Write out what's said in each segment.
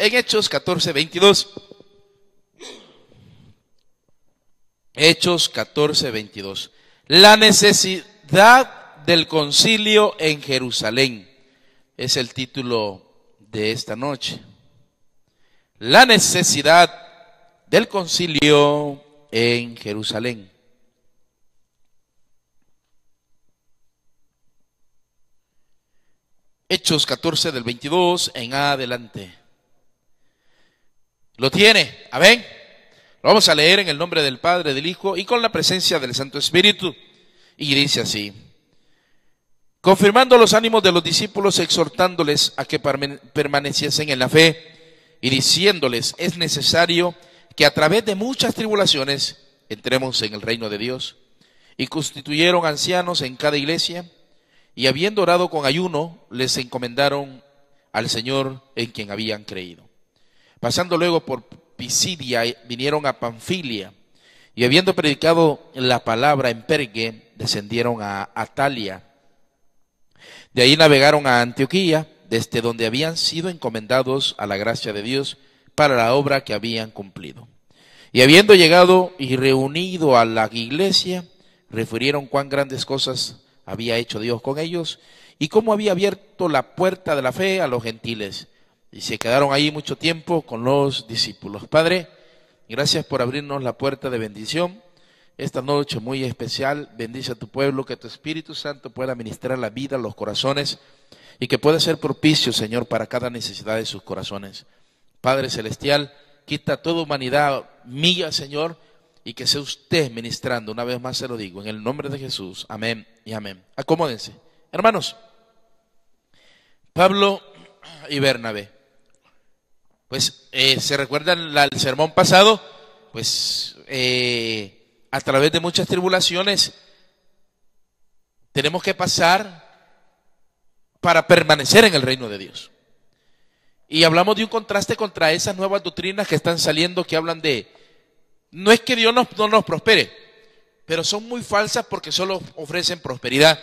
en Hechos 14:22. Hechos 14:22. La necesidad del concilio en Jerusalén es el título de esta noche. La necesidad del concilio en Jerusalén. Hechos 14 del 22 en adelante. ¿Lo tiene? Amén. Lo vamos a leer en el nombre del Padre, del Hijo y con la presencia del Santo Espíritu. Y dice así: confirmando los ánimos de los discípulos, exhortándoles a que permaneciesen en la fe y diciéndoles: es necesario que a través de muchas tribulaciones entremos en el reino de Dios. Y constituyeron ancianos en cada iglesia, y habiendo orado con ayuno, les encomendaron al Señor en quien habían creído. Pasando luego por Pisidia, vinieron a Panfilia, y habiendo predicado la palabra en Pergue, descendieron a Atalia. De ahí navegaron a Antioquía, desde donde habían sido encomendados a la gracia de Dios para la obra que habían cumplido. Y habiendo llegado y reunido a la iglesia, refirieron cuán grandes cosas había hecho Dios con ellos y cómo había abierto la puerta de la fe a los gentiles. Y se quedaron ahí mucho tiempo con los discípulos. Padre, gracias por abrirnos la puerta de bendición. Esta noche muy especial, bendice a tu pueblo, que tu Espíritu Santo pueda ministrar la vida, los corazones, y que pueda ser propicio, Señor, para cada necesidad de sus corazones. Padre Celestial, quita toda humanidad mía, Señor, y que sea usted ministrando. Una vez más se lo digo, en el nombre de Jesús. Amén y amén. Acomódense. Hermanos, Pablo y Bernabé. Pues se recuerdan el sermón pasado, pues a través de muchas tribulaciones tenemos que pasar para permanecer en el reino de Dios. Y hablamos de un contraste contra esas nuevas doctrinas que están saliendo, que hablan de, no es que Dios no nos prospere, pero son muy falsas porque solo ofrecen prosperidad.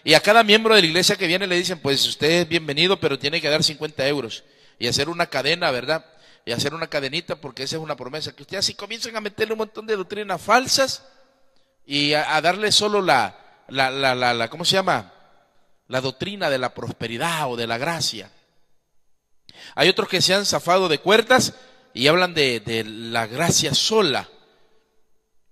Y a cada miembro de la iglesia que viene le dicen: pues usted es bienvenido, pero tiene que dar 50 euros. Y hacer una cadena, ¿verdad? Y hacer una cadenita, porque esa es una promesa. Que ustedes así comienzan a meterle un montón de doctrinas falsas y a darle solo ¿cómo se llama? La doctrina de la prosperidad o de la gracia. Hay otros que se han zafado de cuerdas y hablan de la gracia sola.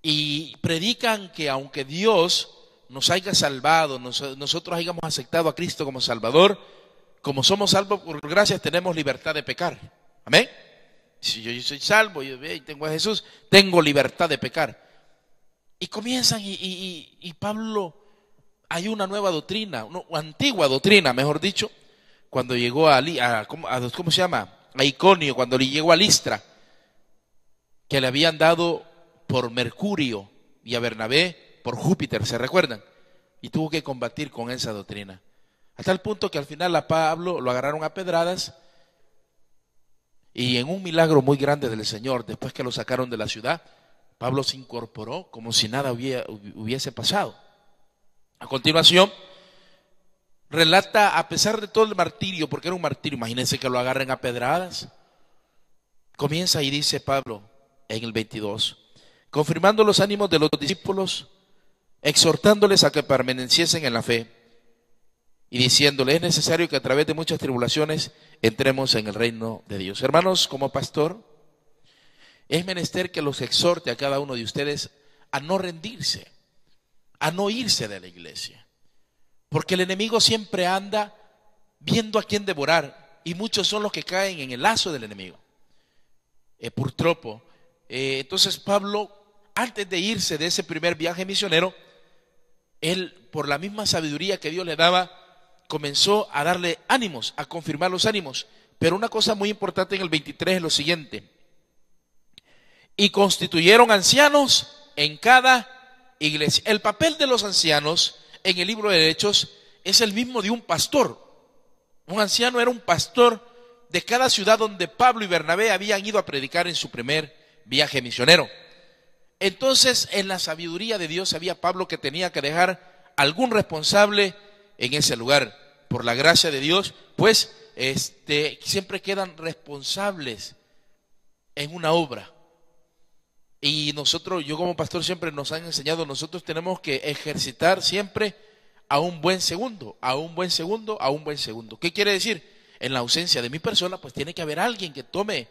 Y predican que aunque Dios nos haya salvado, nosotros hayamos aceptado a Cristo como Salvador, como somos salvos por gracia, tenemos libertad de pecar. Amén. Si yo soy salvo y tengo a Jesús, tengo libertad de pecar. Y comienzan y Pablo, hay una nueva doctrina, una antigua doctrina, mejor dicho, cuando llegó ¿cómo se llama? A Iconio, cuando le llegó a Listra, que le habían dado por Mercurio y a Bernabé por Júpiter, ¿se recuerdan? Y tuvo que combatir con esa doctrina. A tal punto que al final a Pablo lo agarraron a pedradas, y en un milagro muy grande del Señor, después que lo sacaron de la ciudad, Pablo se incorporó como si nada hubiese pasado. A continuación, relata, a pesar de todo el martirio, porque era un martirio, imagínense que lo agarren a pedradas, comienza y dice Pablo en el 22, confirmando los ánimos de los discípulos, exhortándoles a que permaneciesen en la fe, y diciéndole: es necesario que a través de muchas tribulaciones entremos en el reino de Dios. Hermanos, como pastor, es menester que los exhorte a cada uno de ustedes a no rendirse, a no irse de la iglesia, porque el enemigo siempre anda viendo a quién devorar, y muchos son los que caen en el lazo del enemigo. Por tropo. Entonces Pablo, antes de irse de ese primer viaje misionero, él, por la misma sabiduría que Dios le daba, comenzó a darle ánimos, a confirmar los ánimos. Pero una cosa muy importante en el 23 es lo siguiente: y constituyeron ancianos en cada iglesia. El papel de los ancianos en el libro de Hechos es el mismo de un pastor. Un anciano era un pastor de cada ciudad donde Pablo y Bernabé habían ido a predicar en su primer viaje misionero. Entonces, en la sabiduría de Dios, sabía Pablo que tenía que dejar algún responsable en ese lugar. Por la gracia de Dios, pues siempre quedan responsables en una obra. Y nosotros, yo como pastor siempre nos han enseñado, nosotros tenemos que ejercitar siempre a un buen segundo, a un buen segundo, a un buen segundo. ¿Qué quiere decir? En la ausencia de mi persona, pues tiene que haber alguien que tome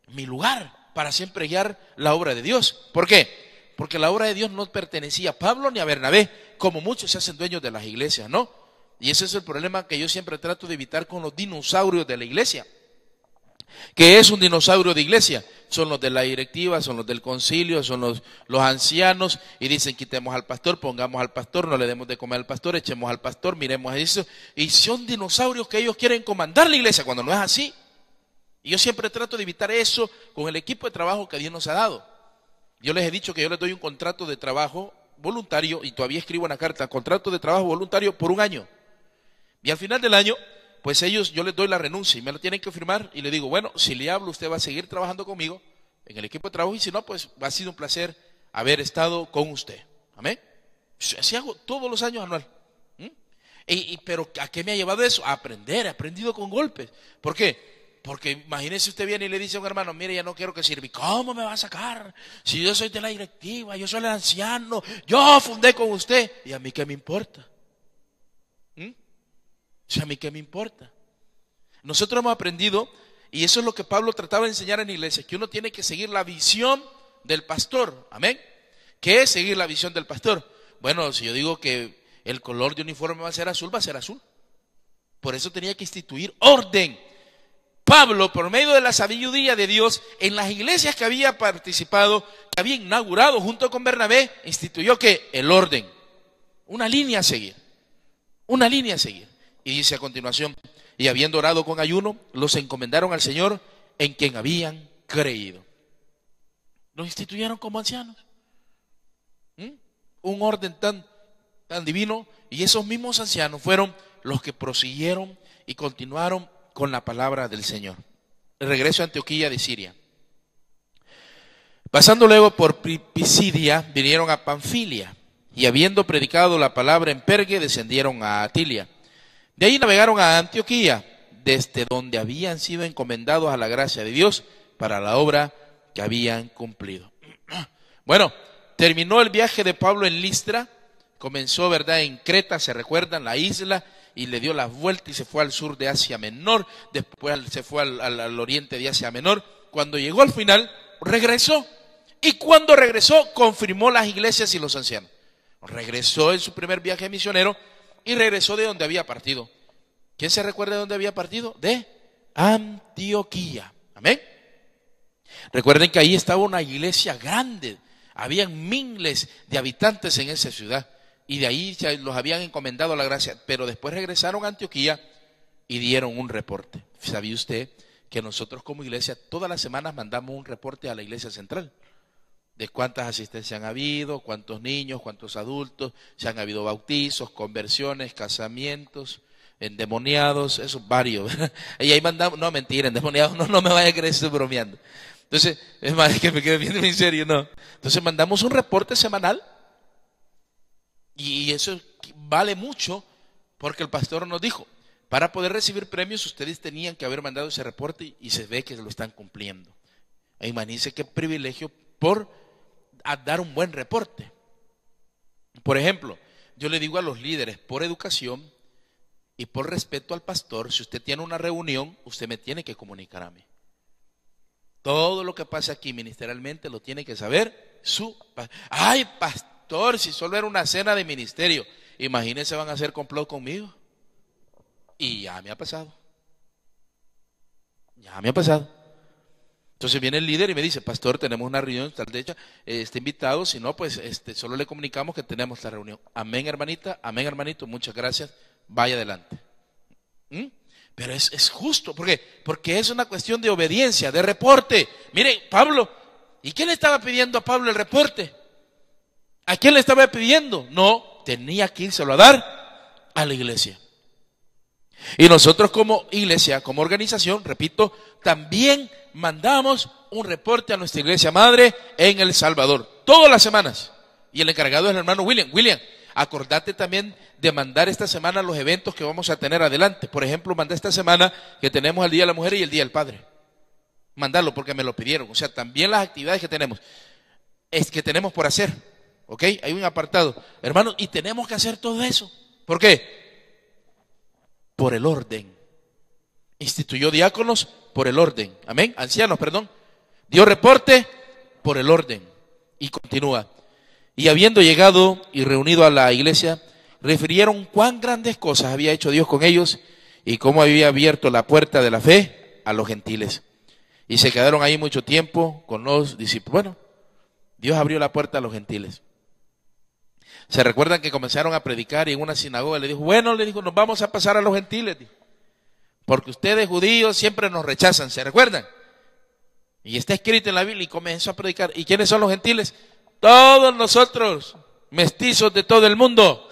mi lugar para siempre guiar la obra de Dios. ¿Por qué? Porque la obra de Dios no pertenecía a Pablo ni a Bernabé, como muchos se hacen dueños de las iglesias, ¿no? Y ese es el problema que yo siempre trato de evitar con los dinosaurios de la iglesia. ¿Qué es un dinosaurio de iglesia? Son los de la directiva, son los del concilio, son los ancianos, y dicen quitemos al pastor, pongamos al pastor, no le demos de comer al pastor, echemos al pastor, miremos a eso. Y son dinosaurios que ellos quieren comandar la iglesia, cuando no es así. Y yo siempre trato de evitar eso con el equipo de trabajo que Dios nos ha dado. Yo les he dicho que yo les doy un contrato de trabajo voluntario, y todavía escribo una carta, contrato de trabajo voluntario por 1 año. Y al final del año, pues yo les doy la renuncia y me lo tienen que firmar, y le digo, bueno, si le hablo, usted va a seguir trabajando conmigo en el equipo de trabajo, y si no, pues ha sido un placer haber estado con usted. Amén. Así hago todos los años anual. Pero ¿a qué me ha llevado eso? A aprender, he aprendido con golpes. ¿Por qué? Porque imagínese, usted viene y le dice a un hermano, mire, ya no quiero que sirva. ¿Cómo me va a sacar? Si yo soy de la directiva, yo soy el anciano, yo fundé con usted. ¿Y a mí qué me importa? ¿A mí qué me importa? Nosotros hemos aprendido, y eso es lo que Pablo trataba de enseñar en la iglesia, que uno tiene que seguir la visión del pastor. Amén. ¿Qué es seguir la visión del pastor? Bueno, si yo digo que el color de uniforme va a ser azul, va a ser azul. Por eso tenía que instituir orden. Pablo, por medio de la sabiduría de Dios, en las iglesias que había participado, que había inaugurado junto con Bernabé, instituyó que el orden, una línea a seguir, una línea a seguir. Y dice a continuación, y habiendo orado con ayuno, los encomendaron al Señor en quien habían creído. Los instituyeron como ancianos. Un orden tan divino, y esos mismos ancianos fueron los que prosiguieron y continuaron con la palabra del Señor. El regreso a Antioquía de Siria. Pasando luego por Pisidia, vinieron a Panfilia, y habiendo predicado la palabra en Pergue, descendieron a Atilia. De ahí navegaron a Antioquía, desde donde habían sido encomendados a la gracia de Dios para la obra que habían cumplido. Bueno, terminó el viaje de Pablo en Listra, comenzó, ¿verdad?, en Creta, se recuerdan, la isla, y le dio la vuelta y se fue al sur de Asia Menor, después se fue al oriente de Asia Menor. Cuando llegó al final, regresó, y cuando regresó, confirmó las iglesias y los ancianos. Regresó en su primer viaje misionero, y regresó de donde había partido. ¿Quién se recuerda de dónde había partido? De Antioquía. Amén. Recuerden que ahí estaba una iglesia grande, habían miles de habitantes en esa ciudad, y de ahí los habían encomendado a la gracia, pero después regresaron a Antioquía y dieron un reporte. ¿Sabía usted que nosotros como iglesia todas las semanas mandamos un reporte a la iglesia central? De cuántas asistencias han habido, cuántos niños, cuántos adultos, si han habido bautizos, conversiones, casamientos, endemoniados, esos varios. Y ahí mandamos, no, mentira, endemoniados, no me vaya a creer, estoy bromeando. Entonces, es más, que me quedo viendo en serio, no. Entonces mandamos un reporte semanal, y eso vale mucho, porque el pastor nos dijo, para poder recibir premios ustedes tenían que haber mandado ese reporte, y se ve que lo están cumpliendo. E imagínense qué privilegio por dar un buen reporte. Por ejemplo, yo le digo a los líderes, por educación y por respeto al pastor, si usted tiene una reunión, usted me tiene que comunicar a mí. Todo lo que pasa aquí ministerialmente lo tiene que saber su pastor. Ay, pastor, si solo era una cena de ministerio, imagínense, van a hacer complot conmigo. Y ya me ha pasado. Ya me ha pasado. Entonces viene el líder y me dice, pastor, tenemos una reunión, tal de hecho, está invitado, si no, pues solo le comunicamos que tenemos la reunión. Amén, hermanita, amén, hermanito, muchas gracias, vaya adelante. Pero es justo, ¿por qué? Porque es una cuestión de obediencia, de reporte. Mire, Pablo, ¿y quién le estaba pidiendo a Pablo el reporte? ¿A quién le estaba pidiendo? No, tenía que írselo a dar a la iglesia. Y nosotros como iglesia, como organización, repito, también mandamos un reporte a nuestra iglesia madre en El Salvador, todas las semanas. Y el encargado es el hermano William. William, acordate también de mandar esta semana los eventos que vamos a tener adelante. Por ejemplo, mandé esta semana que tenemos el Día de la Mujer y el Día del Padre. Mandarlo porque me lo pidieron. O sea, también las actividades que tenemos, es que tenemos por hacer. ¿Ok? Hay un apartado. Hermanos, y tenemos que hacer todo eso. ¿Por qué? Por el orden. Instituyó diáconos por el orden. Amén. Ancianos, perdón. Dio reporte por el orden. Y continúa. Y habiendo llegado y reunido a la iglesia, refirieron cuán grandes cosas había hecho Dios con ellos y cómo había abierto la puerta de la fe a los gentiles. Y se quedaron ahí mucho tiempo con los discípulos. Bueno, Dios abrió la puerta a los gentiles. Se recuerdan que comenzaron a predicar y en una sinagoga le dijo, bueno, le dijo, nos vamos a pasar a los gentiles, dijo, porque ustedes judíos siempre nos rechazan, ¿se recuerdan? Y está escrito en la Biblia y comenzó a predicar. ¿Y quiénes son los gentiles? Todos nosotros, mestizos de todo el mundo,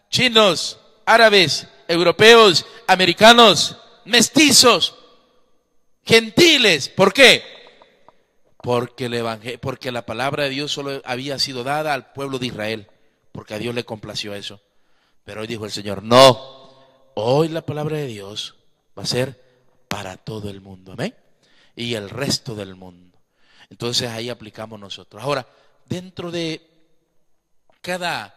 chinos, árabes, europeos, americanos, mestizos, gentiles. ¿Por qué? Porque la palabra de Dios solo había sido dada al pueblo de Israel, porque a Dios le complació eso. Pero hoy dijo el Señor, no, hoy la palabra de Dios va a ser para todo el mundo, amén, y el resto del mundo. Entonces ahí aplicamos nosotros. Ahora, dentro de cada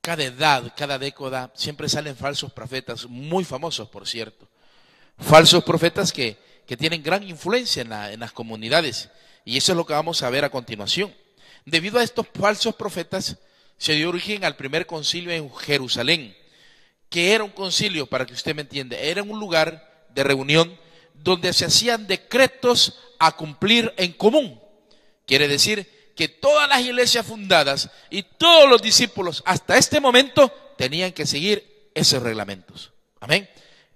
edad, cada década, siempre salen falsos profetas, muy famosos por cierto. Falsos profetas que tienen gran influencia en las comunidades. Y eso es lo que vamos a ver a continuación. Debido a estos falsos profetas, se dio origen al primer concilio en Jerusalén, que era un concilio, para que usted me entienda, era un lugar de reunión donde se hacían decretos a cumplir en común. Quiere decir que todas las iglesias fundadas y todos los discípulos hasta este momento tenían que seguir esos reglamentos. Amén.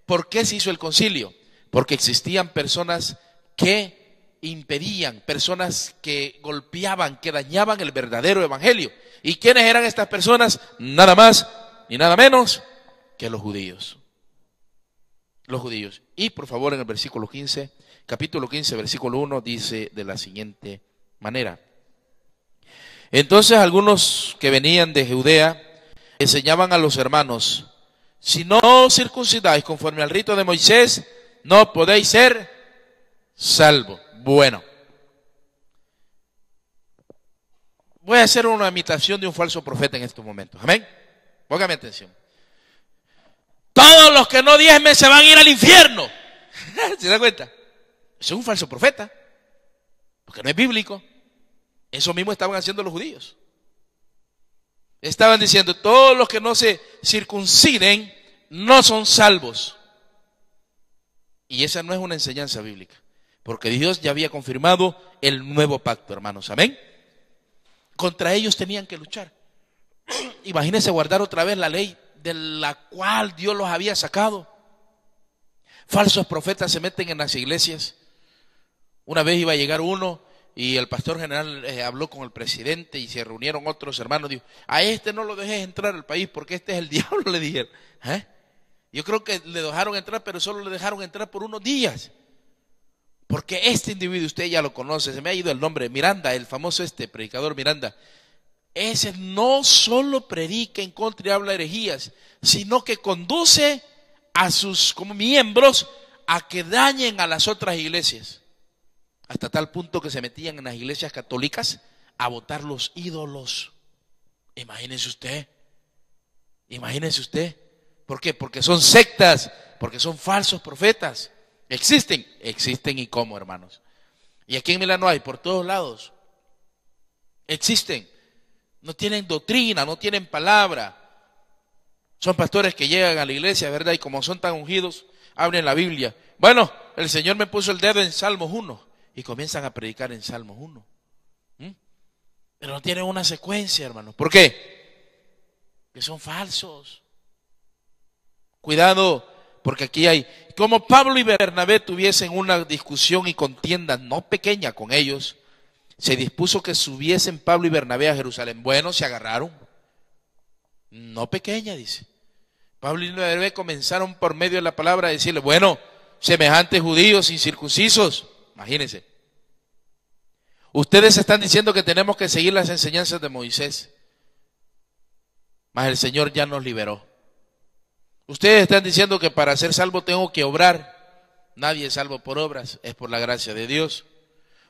¿Por qué se hizo el concilio? Porque existían personas que impedían, personas que golpeaban, que dañaban el verdadero evangelio. ¿Y quiénes eran estas personas? Nada más ni nada menos que los judíos. Los judíos. Y por favor en el versículo 15, capítulo 15, versículo 1, dice de la siguiente manera. Entonces algunos que venían de Judea enseñaban a los hermanos, si no os circuncidáis conforme al rito de Moisés, no podéis ser salvos. Bueno, voy a hacer una imitación de un falso profeta en estos momentos. Amén. Póngame atención. Todos los que no diezmen se van a ir al infierno. ¿Se da cuenta? Eso es un falso profeta, porque no es bíblico. Eso mismo estaban haciendo los judíos. Estaban diciendo, todos los que no se circunciden no son salvos. Y esa no es una enseñanza bíblica, porque Dios ya había confirmado el nuevo pacto, hermanos. Amén. Contra ellos tenían que luchar. Imagínense guardar otra vez la ley de la cual Dios los había sacado. Falsos profetas se meten en las iglesias. Una vez iba a llegar uno y el pastor general habló con el presidente y se reunieron otros hermanos. Dijo, a este no lo dejes entrar al país porque este es el diablo, le dijeron. Yo creo que le dejaron entrar, pero solo le dejaron entrar por unos días. Porque este individuo, usted ya lo conoce, se me ha ido el nombre, Miranda, el famoso predicador Miranda. Ese no solo predica en contra y habla herejías, sino que conduce a sus como miembros a que dañen a las otras iglesias. Hasta tal punto que se metían en las iglesias católicas a botar los ídolos. Imagínese usted. Imagínese usted. ¿Por qué? Porque son sectas, porque son falsos profetas. Existen y cómo, hermanos. Y aquí en Milano hay por todos lados. Existen. No tienen doctrina, no tienen palabra. Son pastores que llegan a la iglesia, ¿verdad? Y como son tan ungidos, abren la Biblia. Bueno, el Señor me puso el dedo en Salmos 1 y comienzan a predicar en Salmos 1. Pero no tienen una secuencia, hermanos. ¿Por qué? Que son falsos. Cuidado, porque aquí hay, como Pablo y Bernabé tuviesen una discusión y contienda no pequeña con ellos, se dispuso que subiesen Pablo y Bernabé a Jerusalén. Bueno, se agarraron. No pequeña, dice. Pablo y Bernabé comenzaron por medio de la palabra a decirle, bueno, semejantes judíos incircuncisos, imagínense. Ustedes están diciendo que tenemos que seguir las enseñanzas de Moisés. mas el Señor ya nos liberó. Ustedes están diciendo que para ser salvo tengo que obrar. Nadie es salvo por obras, es por la gracia de Dios.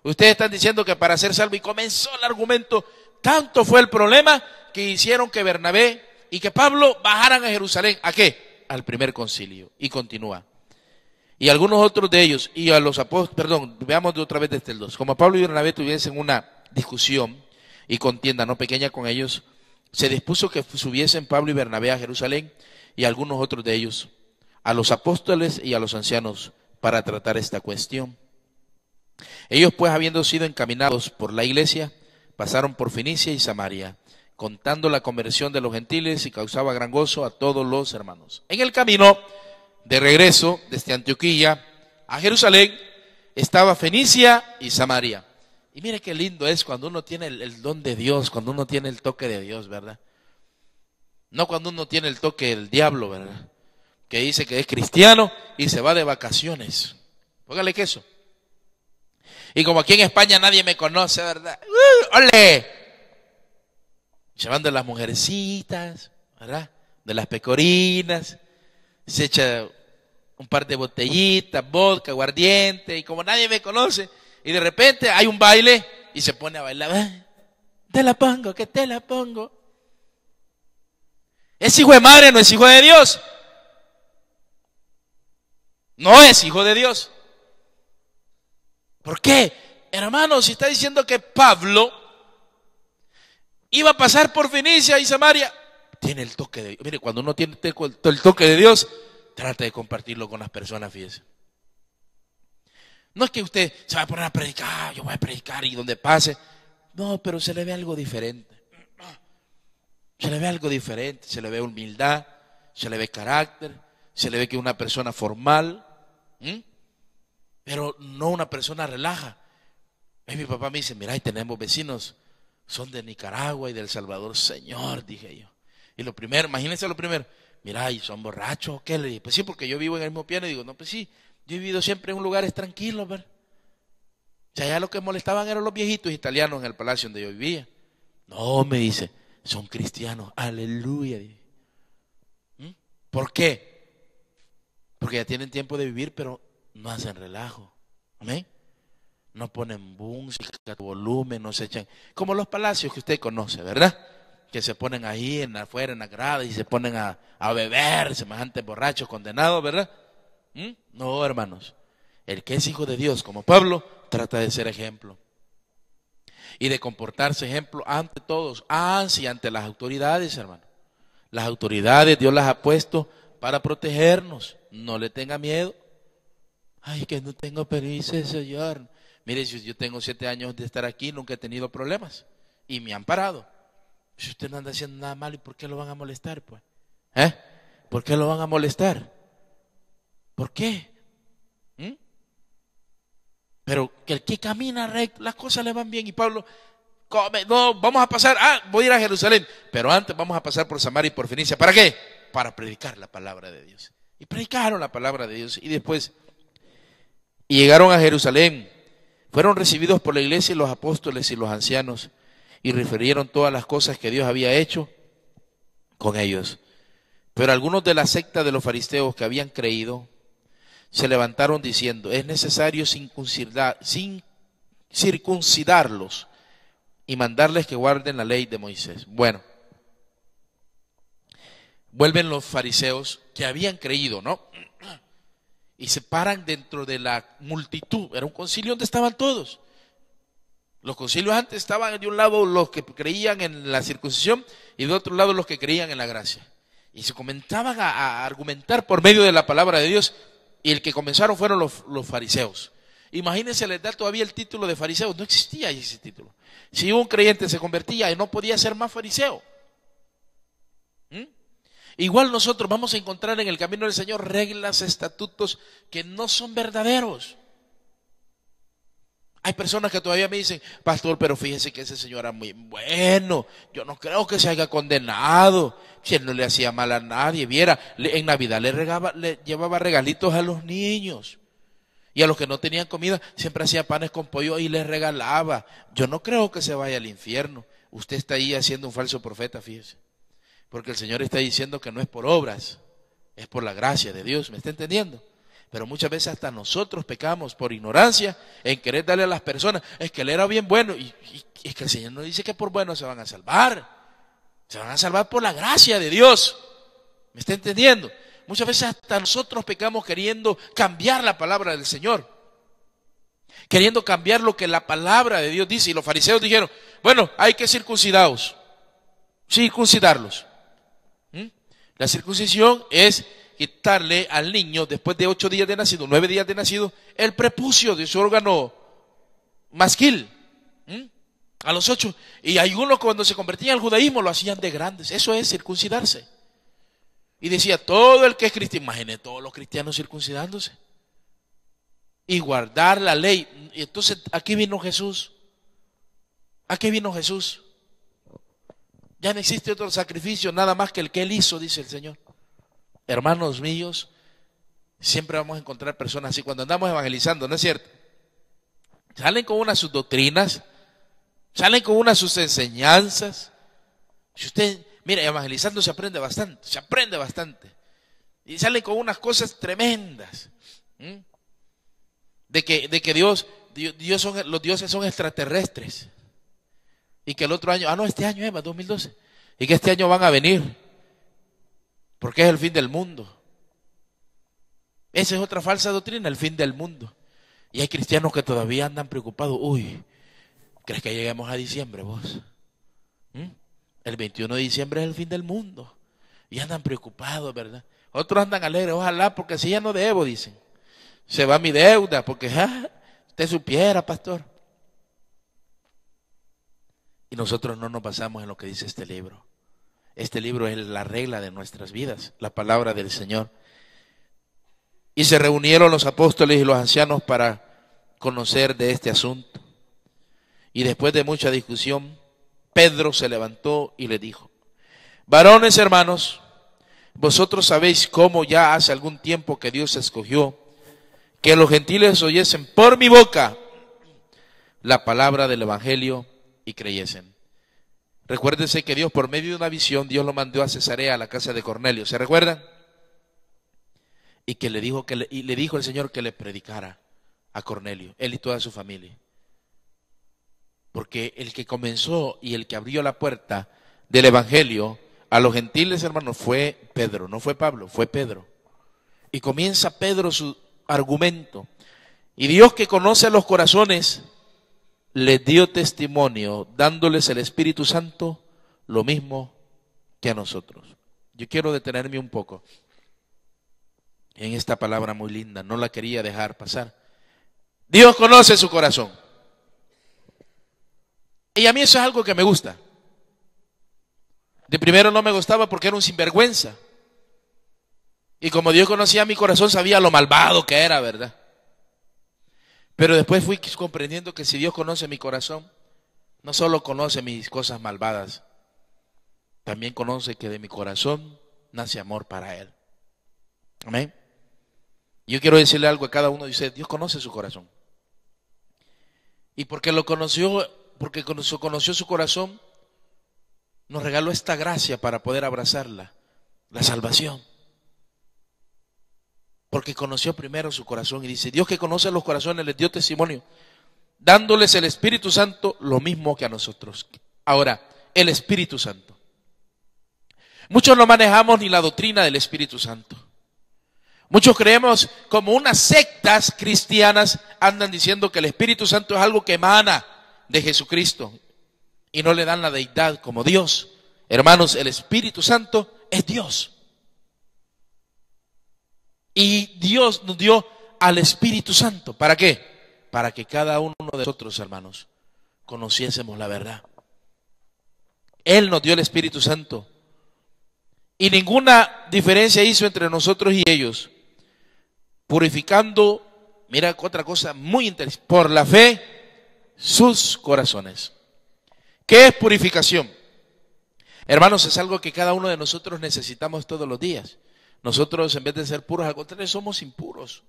Ustedes están diciendo que para ser salvo, y comenzó el argumento, tanto fue el problema que hicieron que Bernabé y que Pablo bajaran a Jerusalén. ¿A qué? Al primer concilio. Y continúa. Y algunos otros de ellos, y a los apóstoles, veamos de otra vez desde el 2. Como Pablo y Bernabé tuviesen una discusión y contienda no pequeña con ellos, se dispuso que subiesen Pablo y Bernabé a Jerusalén y algunos otros de ellos, a los apóstoles y a los ancianos, para tratar esta cuestión. Ellos pues, habiendo sido encaminados por la iglesia, pasaron por Fenicia y Samaria, contando la conversión de los gentiles, y causaba gran gozo a todos los hermanos. En el camino de regreso desde Antioquía a Jerusalén estaba Fenicia y Samaria. Y mire qué lindo es cuando uno tiene el don de Dios, cuando uno tiene el toque de Dios, ¿verdad? No cuando uno tiene el toque del diablo, ¿verdad? Que dice que es cristiano y se va de vacaciones. Póngale queso. Y como aquí en España nadie me conoce, ¿verdad? ¡Ole! Se van de las mujercitas, ¿verdad? De las pecorinas. Se echa un par de botellitas, vodka, aguardiente. Y como nadie me conoce, y de repente hay un baile y se pone a bailar. ¡Ah! Te la pongo, que te la pongo. ¿Es hijo de madre? ¿No es hijo de Dios? No es hijo de Dios. ¿Por qué? Hermano, si está diciendo que Pablo iba a pasar por Fenicia y Samaria, tiene el toque de Dios. Mire, cuando uno tiene el toque de Dios, trata de compartirlo con las personas, fíjese. No es que usted se va a poner a predicar, yo voy a predicar y donde pase. No, pero se le ve algo diferente. Se le ve algo diferente, se le ve humildad, se le ve carácter, se le ve que es una persona formal, pero no una persona relaja. Mi papá me dice, mira, ahí tenemos vecinos, son de Nicaragua y de El Salvador. Señor, dije yo. Y lo primero, imagínense lo primero, mira, ¿y son borrachos o qué? Le dije, pues sí, porque yo vivo en el mismo piano. Y digo, no, pues sí, yo he vivido siempre en lugares tranquilos, ¿verdad? O sea, allá lo que molestaban eran los viejitos italianos en el palacio donde yo vivía. No, me dice, son cristianos, aleluya. ¿Por qué? Porque ya tienen tiempo de vivir, pero no hacen relajo. Amén. No ponen música, volumen, no se echan. Como los palacios que usted conoce, ¿verdad? Que se ponen ahí afuera en la grada y se ponen a beber, semejantes borrachos condenados, ¿verdad? No, hermanos. El que es hijo de Dios, como Pablo, trata de ser ejemplo. Y de comportarse ejemplo ante todos, y ante las autoridades, hermano. Las autoridades Dios las ha puesto para protegernos. No le tenga miedo. Ay, que no tengo permiso, Señor. Mire, si yo tengo 7 años de estar aquí, nunca he tenido problemas. Y me han parado. Si usted no anda haciendo nada malo, ¿y por qué lo van a molestar, pues? ¿Por qué lo van a molestar? ¿Por qué? Pero que el que camina recto, las cosas le van bien. Y Pablo, no, vamos a pasar, voy a ir a Jerusalén, pero antes vamos a pasar por Samaria y por Fenicia. ¿Para qué? Para predicar la palabra de Dios. Y predicaron la palabra de Dios. Y después, y llegaron a Jerusalén, fueron recibidos por la iglesia y los apóstoles y los ancianos, y refirieron todas las cosas que Dios había hecho con ellos. Pero algunos de la secta de los fariseos que habían creído, se levantaron diciendo, es necesario circuncidarlos y mandarles que guarden la ley de Moisés. Bueno, vuelven los fariseos que habían creído, ¿no? Y se paran dentro de la multitud. Era un concilio donde estaban todos. Los concilios antes estaban de un lado los que creían en la circuncisión y de otro lado los que creían en la gracia. Y se comenzaban a argumentar por medio de la palabra de Dios. Y el que comenzaron fueron los fariseos. Imagínense, les da todavía el título de fariseos. No existía ese título. Si un creyente se convertía, no podía ser más fariseo. Igual nosotros vamos a encontrar en el camino del Señor reglas, estatutos que no son verdaderos. Hay personas que todavía me dicen, pastor, pero fíjese que ese señor era muy bueno, yo no creo que se haya condenado, si él no le hacía mal a nadie. Viera, en Navidad le llevaba regalitos a los niños, y a los que no tenían comida siempre hacía panes con pollo y les regalaba. Yo no creo que se vaya al infierno. Usted está ahí haciendo un falso profeta, fíjese. Porque el Señor está diciendo que no es por obras, es por la gracia de Dios, ¿me está entendiendo? Pero muchas veces hasta nosotros pecamos por ignorancia en querer darle a las personas, es que él era bien bueno, y es que el Señor no dice que por bueno se van a salvar por la gracia de Dios, ¿me está entendiendo? Muchas veces hasta nosotros pecamos queriendo cambiar la palabra del Señor, queriendo cambiar lo que la palabra de Dios dice. Y los fariseos dijeron, bueno, hay que circuncidarlos. La circuncisión es quitarle al niño, después de 8 días de nacido, 9 días de nacido, el prepucio de su órgano masquil. A los 8. Y algunos cuando se convertían al judaísmo lo hacían de grandes. Eso es circuncidarse. Y decía, todo el que es cristiano, imagínate todos los cristianos circuncidándose. Y guardar la ley. Y entonces aquí vino Jesús. Aquí vino Jesús. Ya no existe otro sacrificio, nada más que el que Él hizo, dice el Señor. Hermanos míos, siempre vamos a encontrar personas así cuando andamos evangelizando, ¿no es cierto? Salen con unas sus doctrinas, salen con unas sus enseñanzas. Si usted, mira, evangelizando se aprende bastante. Y salen con unas cosas tremendas. De que Dios los dioses son extraterrestres. Y que el otro año, este año es 2012. Y que este año van a venir. Porque es el fin del mundo. Esa es otra falsa doctrina, el fin del mundo. Y hay cristianos que todavía andan preocupados. ¿Crees que lleguemos a diciembre vos? El 21 de diciembre es el fin del mundo. Y andan preocupados, ¿verdad? Otros andan alegres, ojalá, porque si ya no debo, dicen. Se va mi deuda, porque usted supiera, pastor. Y nosotros no nos basamos en lo que dice este libro. Este libro es la regla de nuestras vidas, la palabra del Señor. Y se reunieron los apóstoles y los ancianos para conocer de este asunto. Y después de mucha discusión, Pedro se levantó y le dijo: varones hermanos, vosotros sabéis cómo ya hace algún tiempo que Dios escogió que los gentiles oyesen por mi boca la palabra del evangelio y creyesen. Recuérdense que Dios, por medio de una visión, Dios lo mandó a Cesarea, a la casa de Cornelio. ¿Se recuerdan? Y que le dijo el Señor que le predicara a Cornelio, él y toda su familia. Porque el que comenzó y el que abrió la puerta del evangelio a los gentiles, hermanos, fue Pedro, no fue Pablo, fue Pedro. Y comienza Pedro su argumento. Y Dios, que conoce los corazones, les dio testimonio, dándoles el Espíritu Santo, lo mismo que a nosotros. Yo quiero detenerme un poco en esta palabra muy linda, no la quería dejar pasar. Dios conoce su corazón. Y a mí eso es algo que me gusta. De primero no me gustaba porque era un sinvergüenza. Y como Dios conocía mi corazón, sabía lo malvado que era, ¿verdad? Pero después fui comprendiendo que si Dios conoce mi corazón, no solo conoce mis cosas malvadas, también conoce que de mi corazón nace amor para Él. Amén. Yo quiero decirle algo a cada uno de ustedes: Dios conoce su corazón. Y porque conoció su corazón, nos regaló esta gracia para poder abrazarla, la salvación. Porque conoció primero su corazón y dice: Dios, que conoce los corazones, les dio testimonio, dándoles el Espíritu Santo, lo mismo que a nosotros. Ahora, el Espíritu Santo. Muchos no manejamos ni la doctrina del Espíritu Santo. Muchos creemos, como unas sectas cristianas andan diciendo que el Espíritu Santo es algo que emana de Jesucristo y no le dan la deidad como Dios. Hermanos, el Espíritu Santo es Dios. Y Dios nos dio al Espíritu Santo. ¿Para qué? Para que cada uno de nosotros, hermanos, conociésemos la verdad. Él nos dio el Espíritu Santo. Y ninguna diferencia hizo entre nosotros y ellos. Purificando, mira otra cosa muy interesante, por la fe, sus corazones. ¿Qué es purificación? Hermanos, es algo que cada uno de nosotros necesitamos todos los días. Nosotros, en vez de ser puros, al contrario, somos impuros.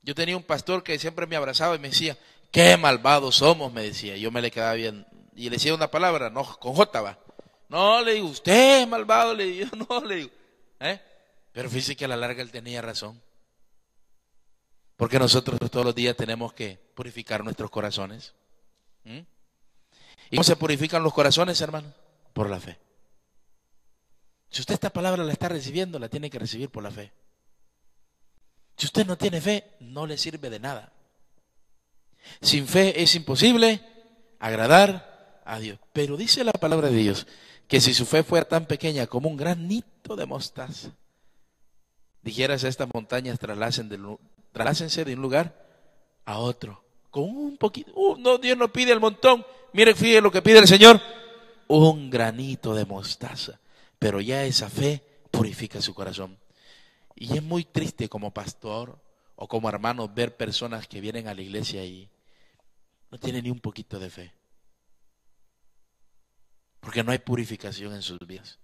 Yo tenía un pastor que siempre me abrazaba y me decía: qué malvados somos, me decía. Yo me le quedaba bien y le decía una palabra, no, con J va. No, le digo, usted es malvado, le digo, no, le digo. Pero fíjese que a la larga él tenía razón. Porque nosotros todos los días tenemos que purificar nuestros corazones. ¿Y cómo se purifican los corazones, hermano? Por la fe. Si usted esta palabra la está recibiendo, la tiene que recibir por la fe. Si usted no tiene fe, no le sirve de nada. Sin fe es imposible agradar a Dios. Pero dice la palabra de Dios que si su fe fuera tan pequeña como un granito de mostaza, dijeras a estas montañas, traslácense de un lugar a otro. Con un poquito, no, Dios no pide el montón. Mire, fíjese lo que pide el Señor. Un granito de mostaza. Pero ya esa fe purifica su corazón. Y es muy triste como pastor o como hermano ver personas que vienen a la iglesia y no tienen ni un poquito de fe. Porque no hay purificación en sus vidas.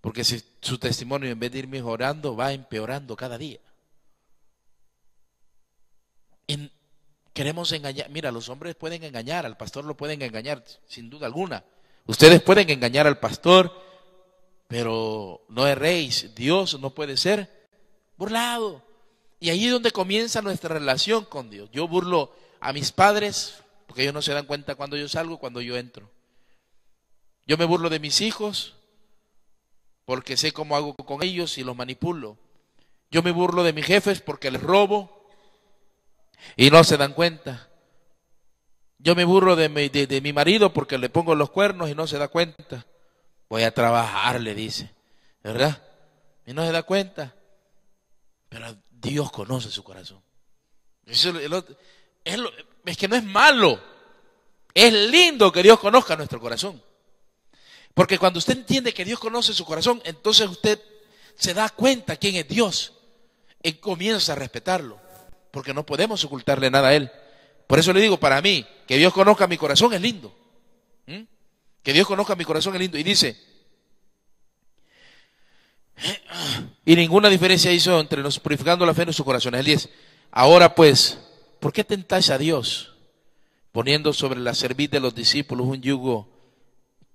Porque si su testimonio en vez de ir mejorando va empeorando cada día. Queremos engañar. Mira, los hombres pueden engañar, al pastor lo pueden engañar, sin duda alguna. Ustedes pueden engañar al pastor, pero no erréis. Dios no puede ser burlado. Y ahí es donde comienza nuestra relación con Dios. Yo burlo a mis padres, porque ellos no se dan cuenta cuando yo salgo, cuando yo entro. Yo me burlo de mis hijos, porque sé cómo hago con ellos y los manipulo. Yo me burlo de mis jefes porque les robo y no se dan cuenta. Yo me burlo de mi marido porque le pongo los cuernos y no se da cuenta. Voy a trabajar, le dice, ¿verdad? Y no se da cuenta. Pero Dios conoce su corazón. Es que no es malo. Es lindo que Dios conozca nuestro corazón. Porque cuando usted entiende que Dios conoce su corazón, entonces usted se da cuenta quién es Dios y comienza a respetarlo. Porque no podemos ocultarle nada a Él. Por eso le digo, para mí, que Dios conozca mi corazón es lindo. Que Dios conozca mi corazón es lindo. Y dice, y ninguna diferencia hizo entre nos purificando la fe en sus corazones. El 10. Ahora pues, ¿por qué tentáis a Dios poniendo sobre la cerviz de los discípulos un yugo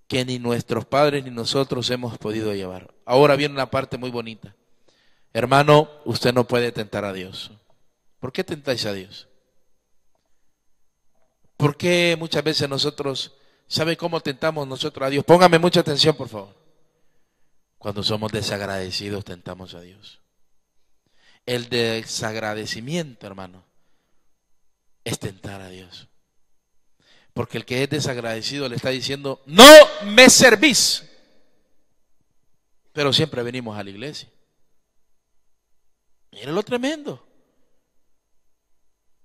que ni nuestros padres ni nosotros hemos podido llevar? Ahora viene una parte muy bonita. Hermano, usted no puede tentar a Dios. ¿Por qué tentáis a Dios? ¿Por qué muchas veces nosotros, sabe cómo tentamos nosotros a Dios? Póngame mucha atención, por favor. Cuando somos desagradecidos, tentamos a Dios. El desagradecimiento, hermano, es tentar a Dios. Porque el que es desagradecido le está diciendo, no me servís. Pero siempre venimos a la iglesia. Mira lo tremendo.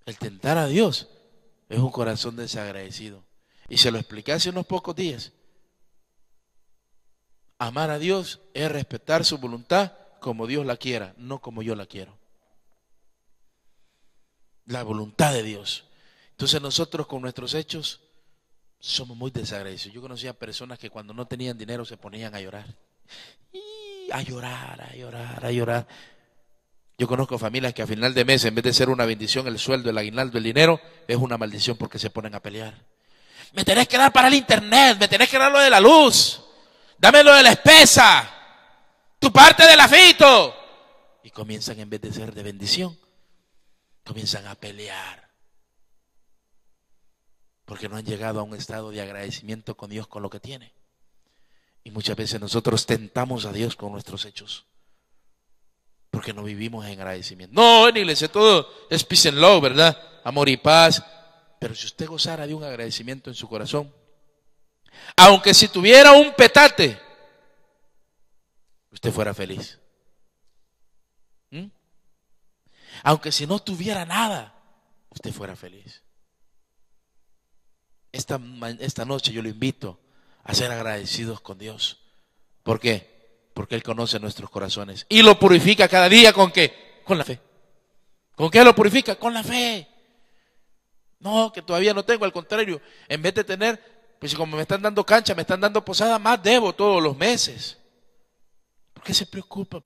El tentar a Dios es un corazón desagradecido. Y se lo expliqué hace unos pocos días. Amar a Dios es respetar su voluntad como Dios la quiera, no como yo la quiero. La voluntad de Dios. Entonces nosotros con nuestros hechos somos muy desagradecidos. Yo conocía personas que cuando no tenían dinero se ponían a llorar. Y a llorar, a llorar, a llorar. Yo conozco familias que a final de mes, en vez de ser una bendición, el sueldo, el aguinaldo, el dinero, es una maldición porque se ponen a pelear. Me tenés que dar para el internet, me tenés que dar lo de la luz, dame lo de la espesa, tu parte del afito. Y comienzan, en vez de ser de bendición, comienzan a pelear. Porque no han llegado a un estado de agradecimiento con Dios con lo que tiene. Y muchas veces nosotros tentamos a Dios con nuestros hechos. Porque no vivimos en agradecimiento. No, en la iglesia todo es peace and love, ¿verdad? Amor y paz. Pero si usted gozara de un agradecimiento en su corazón, aunque si tuviera un petate, usted fuera feliz. Aunque si no tuviera nada, usted fuera feliz. Esta noche yo lo invito a ser agradecidos con Dios. ¿Por qué? Porque Él conoce nuestros corazones y lo purifica cada día. ¿Con qué? Con la fe. ¿Con qué lo purifica? Con la fe. No, que todavía no tengo, al contrario, en vez de tener, pues como me están dando cancha, me están dando posada, más debo todos los meses. ¿Por qué se preocupa?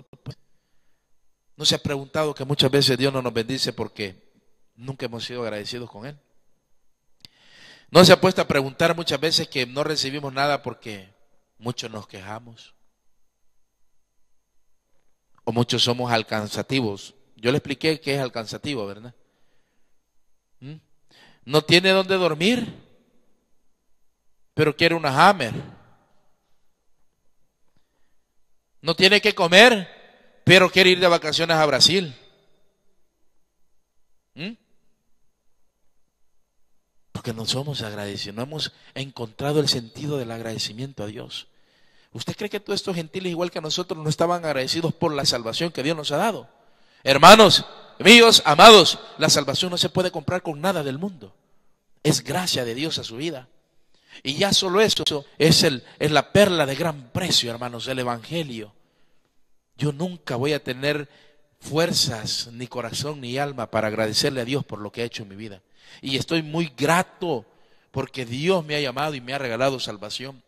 ¿No se ha preguntado que muchas veces Dios no nos bendice porque nunca hemos sido agradecidos con Él? ¿No se ha puesto a preguntar muchas veces que no recibimos nada porque Muchos nos quejamos. O muchos somos alcanzativos. Yo le expliqué qué es alcanzativo, ¿verdad? No tiene dónde dormir, pero quiere una Hammer. No tiene que comer, pero quiere ir de vacaciones a Brasil. Porque no somos agradecidos, no hemos encontrado el sentido del agradecimiento a Dios. ¿Usted cree que todos estos gentiles, igual que nosotros, no estaban agradecidos por la salvación que Dios nos ha dado? Hermanos míos, amados, la salvación no se puede comprar con nada del mundo. Es gracia de Dios a su vida. Y ya solo eso es la perla de gran precio, hermanos, el Evangelio. Yo nunca voy a tener fuerzas, ni corazón, ni alma para agradecerle a Dios por lo que ha hecho en mi vida. Y estoy muy grato porque Dios me ha llamado y me ha regalado salvación.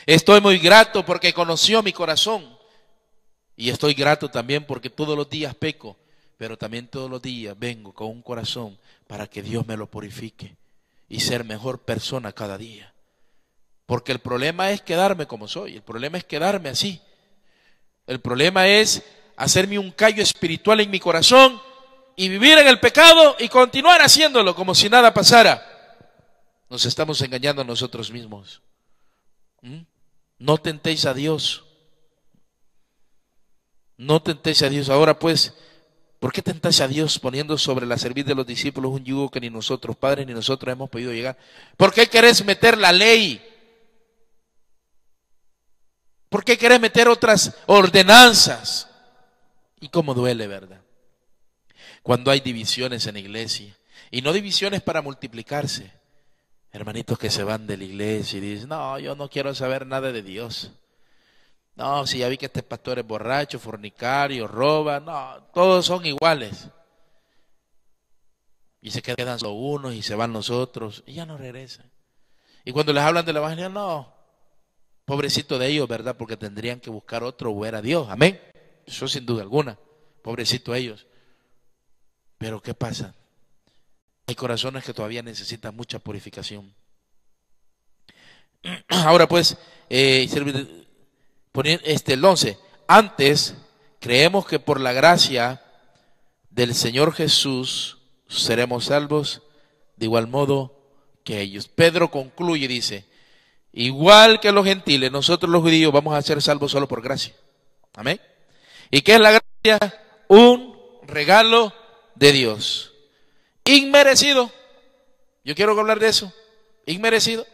Estoy muy grato porque conoció mi corazón. Y estoy grato también porque todos los días peco, pero también todos los días vengo con un corazón para que Dios me lo purifique y ser mejor persona cada día. Porque el problema es quedarme como soy, el problema es quedarme así. El problema es hacerme un callo espiritual en mi corazón y vivir en el pecado y continuar haciéndolo como si nada pasara. Nos estamos engañando a nosotros mismos. No tentéis a Dios. No tentéis a Dios. Ahora pues, ¿por qué tentáis a Dios poniendo sobre la cerviz de los discípulos un yugo que ni nosotros, padres, ni nosotros hemos podido llegar? ¿Por qué querés meter la ley? ¿Por qué querés meter otras ordenanzas? Y cómo duele, ¿verdad? Cuando hay divisiones en la iglesia, y no divisiones para multiplicarse. Hermanitos que se van de la iglesia y dicen, no, yo no quiero saber nada de Dios. No, si ya vi que este pastor es borracho, fornicario, roba, no, todos son iguales. Y se quedan solo unos y se van los otros y ya no regresan. Y cuando les hablan del evangelio, no, pobrecito de ellos, ¿verdad? Porque tendrían que buscar otro o ver a Dios, amén. Eso sin duda alguna, pobrecito ellos. Pero ¿qué pasa? Hay corazones que todavía necesitan mucha purificación. Ahora pues, el 11. Antes, creemos que por la gracia del Señor Jesús seremos salvos de igual modo que ellos. Pedro concluye y dice, igual que los gentiles, nosotros los judíos vamos a ser salvos solo por gracia. Amén. ¿Y qué es la gracia? Un regalo de Dios. Inmerecido. Yo quiero hablar de eso. Inmerecido.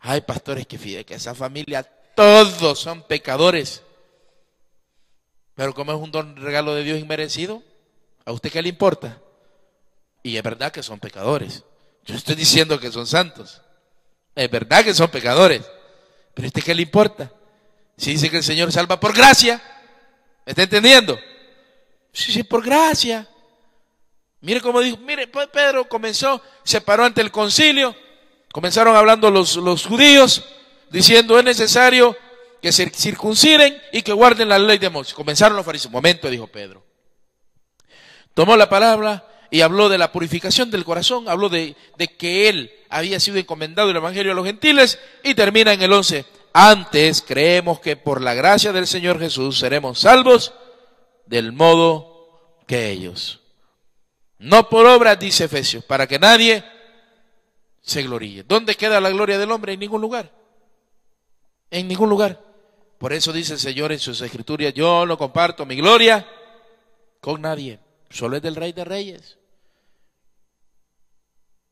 Ay, pastores, que fíjate que esa familia todos son pecadores. Pero como es un regalo de Dios inmerecido, ¿a usted qué le importa? Y es verdad que son pecadores. Yo estoy diciendo que son santos. Es verdad que son pecadores. Pero ¿a usted qué le importa? Si dice que el Señor salva por gracia. ¿Me está entendiendo? Sí, por gracia. Mire cómo dijo, mire, Pedro comenzó, se paró ante el concilio, comenzaron hablando los judíos, diciendo es necesario que se circunciden y que guarden la ley de Moisés. Comenzaron los fariseos. Momento, dijo Pedro. Tomó la palabra y habló de la purificación del corazón, habló de que él había sido encomendado el evangelio a los gentiles y termina en el 11. Antes creemos que por la gracia del Señor Jesús seremos salvos del modo que ellos. No por obras, dice Efesios, para que nadie se gloríe. ¿Dónde queda la gloria del hombre? En ningún lugar. En ningún lugar. Por eso dice el Señor en sus escrituras, yo no comparto mi gloria con nadie. Solo es del Rey de Reyes.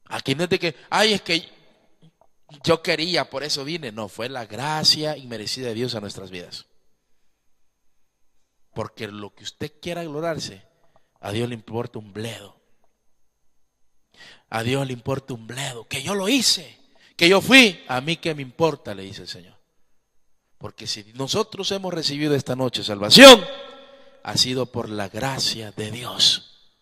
Aquí no es de que, ay, es que yo quería, por eso vine. No, fue la gracia inmerecida de Dios a nuestras vidas. Porque lo que usted quiera gloriarse, a Dios le importa un bledo. A Dios le importa un bledo. Que yo lo hice, que yo fui. A mí qué me importa, le dice el Señor. Porque si nosotros hemos recibido esta noche salvación, ha sido por la gracia de Dios.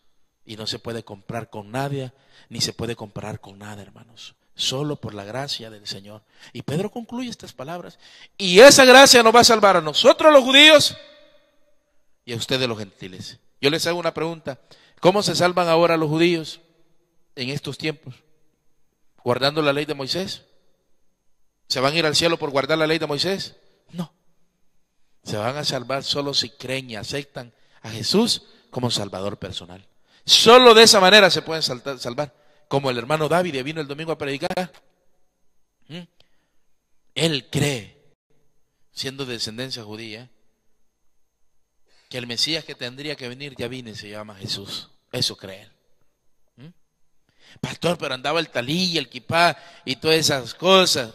Y no se puede comprar con nadie, ni se puede comparar con nada, hermanos. Solo por la gracia del Señor. Y Pedro concluye estas palabras. Y esa gracia nos va a salvar a nosotros los judíos y a ustedes los gentiles. Yo les hago una pregunta. ¿Cómo se salvan ahora los judíos en estos tiempos? ¿Guardando la ley de Moisés? ¿Se van a ir al cielo por guardar la ley de Moisés? No. Se van a salvar solo si creen y aceptan a Jesús como Salvador personal. Solo de esa manera se pueden salvar. Como el hermano David vino el domingo a predicar. Él cree, siendo de descendencia judía, que el Mesías que tendría que venir ya vino y se llama Jesús. Eso cree él. Pastor, pero andaba el talí y el kipá y todas esas cosas.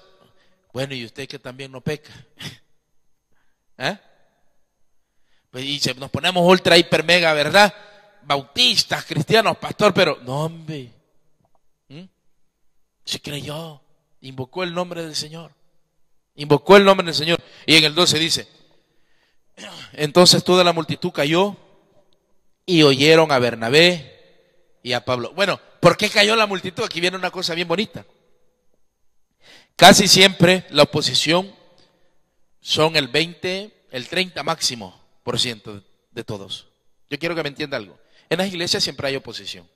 Bueno, y usted que también no peca. Pues, y nos ponemos ultra, hiper, mega, ¿verdad? Bautistas, cristianos, pastor, pero no, hombre. Se creyó, invocó el nombre del Señor. Invocó el nombre del Señor. Y en el 12 dice: entonces toda la multitud cayó y oyeron a Bernabé y a Pablo. Bueno, ¿por qué cayó la multitud? Aquí viene una cosa bien bonita. Casi siempre la oposición son el 20, el 30 máximo por ciento de todos. Yo quiero que me entienda algo. En las iglesias siempre hay oposición.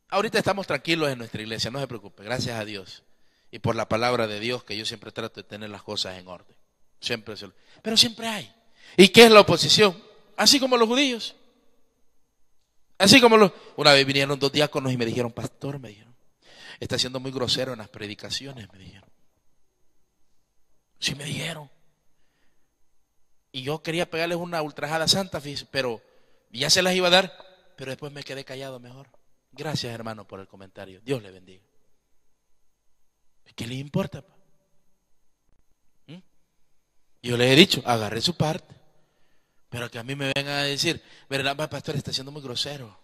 Ahorita estamos tranquilos en nuestra iglesia, no se preocupe, gracias a Dios. Y por la palabra de Dios, que yo siempre trato de tener las cosas en orden. Pero siempre hay. ¿Y qué es la oposición? Así como los judíos. Una vez vinieron 2 diáconos y me dijeron: pastor, me dijeron, está siendo muy grosero en las predicaciones, me dijeron. Sí, me dijeron. Y yo quería pegarles una ultrajada santa, pero ya se las iba a dar, pero después me quedé callado mejor. Gracias, hermano, por el comentario. Dios le bendiga. ¿Qué le importa? Yo le he dicho, agarre su parte. Pero que a mí me vengan a decir: verdad, pastor, está siendo muy grosero.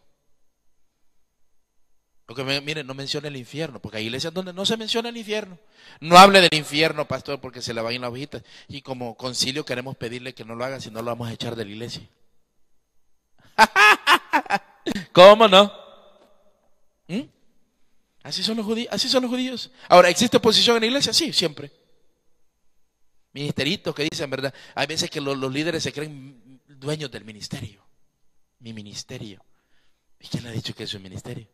Porque miren, no menciona el infierno, porque hay iglesias donde no se menciona el infierno. No hable del infierno, pastor, porque se le van las hojitas. Y como concilio queremos pedirle que no lo haga, si no lo vamos a echar de la iglesia. ¿Cómo no? Así son los judíos. Ahora, ¿existe oposición en la iglesia? Sí, siempre. Ministeritos que dicen, ¿verdad? Hay veces que los líderes se creen dueños del ministerio. Mi ministerio. ¿Y quién le ha dicho que es su ministerio?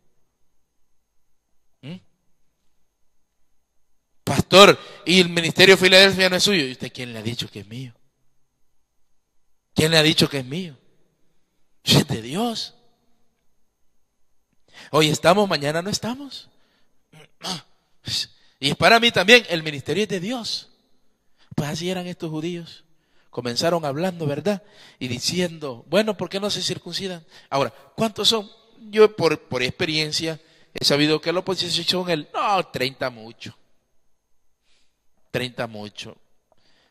Pastor, y el ministerio Filadelfia no es suyo. ¿Y usted quién le ha dicho que es mío? ¿Quién le ha dicho que es mío? Es de Dios. Hoy estamos, mañana no estamos. Y para mí también el ministerio es de Dios. Pues así eran estos judíos. Comenzaron hablando, ¿verdad? Y diciendo: bueno, ¿por qué no se circuncidan? Ahora, ¿cuántos son? Yo por experiencia he sabido que la oposición son 30 mucho. 30 mucho.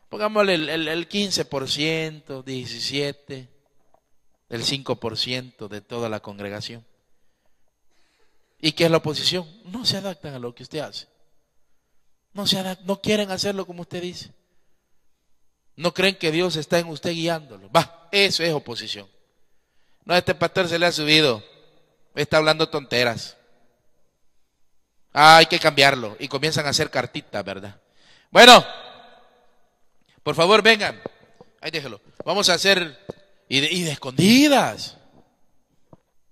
Pongámosle el 15%, 17%, el 5% de toda la congregación. ¿Y qué es la oposición? No se adaptan a lo que usted hace. No quieren hacerlo como usted dice. No creen que Dios está en usted guiándolo. Eso es oposición. No, este pastor se le ha subido. Está hablando tonteras. Hay que cambiarlo. Y comienzan a hacer cartitas, ¿verdad? Bueno, por favor vengan. Ahí déjelo. Vamos a hacer y de escondidas.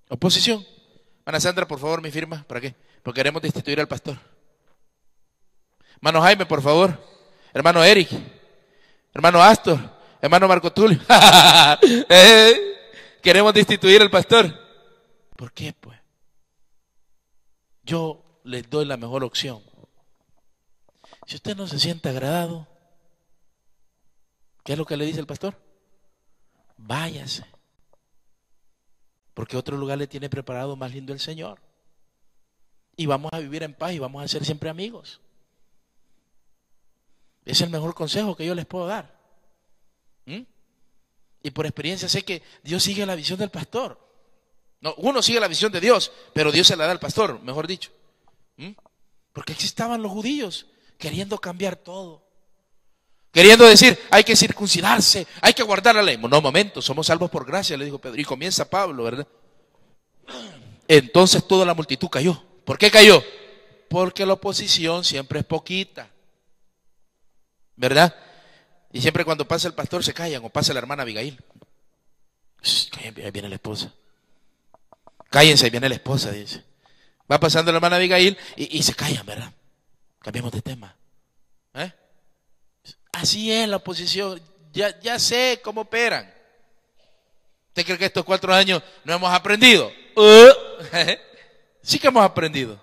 Oposición. Ana Sandra, por favor, mi firma. ¿Para qué? Porque queremos destituir al pastor. Hermano Jaime, por favor. Hermano Eric. Hermano Astor. Hermano Marco Tulio. Queremos destituir al pastor. ¿Por qué, pues? Yo les doy la mejor opción. Si usted no se siente agradado, ¿qué es lo que le dice el pastor? Váyase. Porque otro lugar le tiene preparado más lindo el Señor. Y vamos a vivir en paz y vamos a ser siempre amigos. Es el mejor consejo que yo les puedo dar. Y por experiencia sé que Dios sigue la visión del pastor. No, uno sigue la visión de Dios, pero Dios se la da al pastor, mejor dicho. Porque aquí estaban los judíos queriendo cambiar todo. Queriendo decir, hay que circuncidarse, hay que guardar la ley. No, momento, somos salvos por gracia, le dijo Pedro. Y comienza Pablo, ¿verdad? Entonces toda la multitud cayó. ¿Por qué cayó? Porque la oposición siempre es poquita, ¿verdad? Y siempre cuando pasa el pastor se callan, o pasa la hermana Abigail. Ahí viene la esposa. Cállense, ahí viene la esposa, dice. Va pasando la hermana Abigail y se callan, ¿verdad? Cambiemos de tema. así es la oposición. Ya sé cómo operan. ¿Usted cree que estos 4 años no hemos aprendido? Sí que hemos aprendido.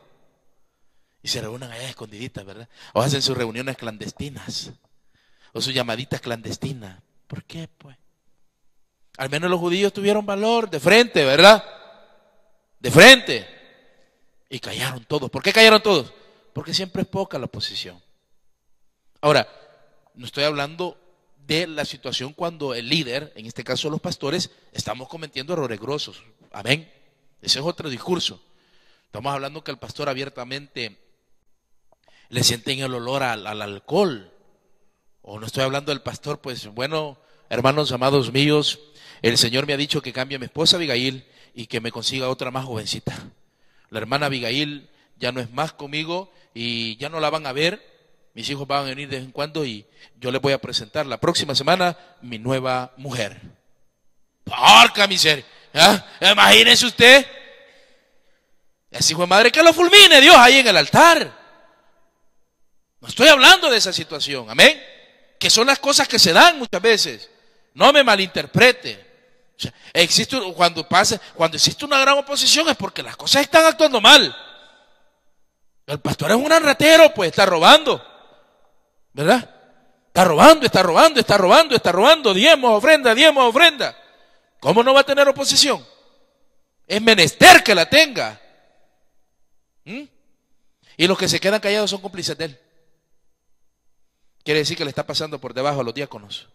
Y se reúnen allá escondiditas, ¿verdad? O hacen sus reuniones clandestinas. O sus llamaditas clandestinas. ¿Por qué, pues? Al menos los judíos tuvieron valor de frente, ¿verdad? De frente. Y callaron todos. ¿Por qué callaron todos? Porque siempre es poca la oposición. Ahora, no estoy hablando de la situación cuando el líder, en este caso los pastores, estamos cometiendo errores grosos. Amén. Ese es otro discurso. Estamos hablando que el pastor abiertamente le sienten el olor al alcohol. O no estoy hablando del pastor, pues bueno, hermanos amados míos, el Señor me ha dicho que cambie a mi esposa Abigail y que me consiga otra más jovencita. La hermana Abigail ya no es más conmigo y ya no la van a ver. Mis hijos van a venir de vez en cuando y yo les voy a presentar la próxima semana mi nueva mujer. ¡Porca miseria! ¿Ah? Imagínese usted. Ese hijo de madre que lo fulmine Dios ahí en el altar. No estoy hablando de esa situación, amén. Que son las cosas que se dan muchas veces. No me malinterprete. O sea, cuando existe una gran oposición es porque las cosas están actuando mal. El pastor es un gran ratero, pues está robando, ¿verdad? Está robando, diezmos, ofrenda. ¿Cómo no va a tener oposición? Es menester que la tenga. Y los que se quedan callados son cómplices de él. Quiere decir que le está pasando por debajo a los diáconos.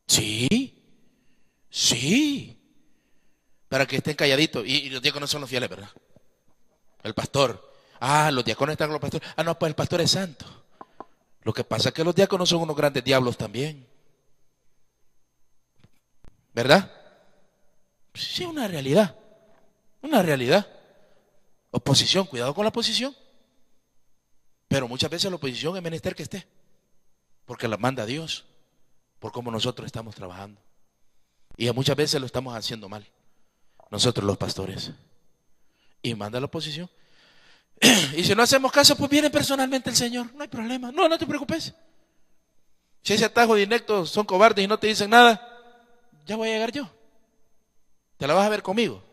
Sí. Para que estén calladitos. Y los diáconos son los fieles, ¿verdad? El pastor. Los diáconos están con los pastores. No, pues el pastor es santo. Lo que pasa es que los diáconos son unos grandes diablos también. ¿Verdad? Sí, una realidad. Oposición, cuidado con la oposición. Pero muchas veces la oposición es menester que esté. Porque la manda Dios. Por cómo nosotros estamos trabajando. Y muchas veces lo estamos haciendo mal. Nosotros los pastores. Y manda la oposición. Y si no hacemos caso, pues viene personalmente el Señor. No hay problema. No te preocupes. Si ese atajo de inectos son cobardes y no te dicen nada, ya voy a llegar yo. Te la vas a ver conmigo.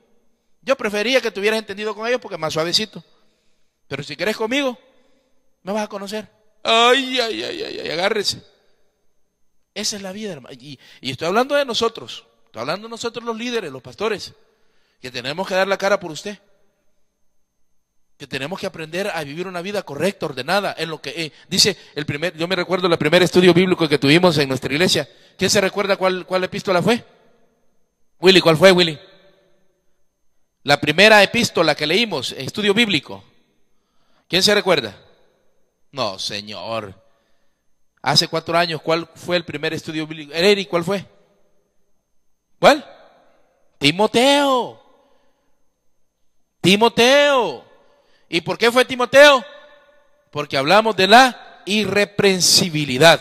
Yo prefería que te hubieras entendido con ellos porque es más suavecito. Pero si querés conmigo, me vas a conocer. Ay, agárrese. Esa es la vida, hermano. Y estoy hablando de nosotros. Estoy hablando de nosotros los líderes, los pastores. Que tenemos que dar la cara por usted. Que tenemos que aprender a vivir una vida correcta, ordenada, en lo que dice yo me recuerdo el primer estudio bíblico que tuvimos en nuestra iglesia. ¿Quién se recuerda cuál epístola fue? Willy, ¿cuál fue, Willy? La primera epístola que leímos, estudio bíblico. ¿Quién se recuerda? No, señor. Hace 4 años, ¿cuál fue el primer estudio bíblico? Eric, ¿cuál fue? ¿Cuál? Timoteo. ¿Y por qué fue Timoteo? Porque hablamos de la irreprensibilidad.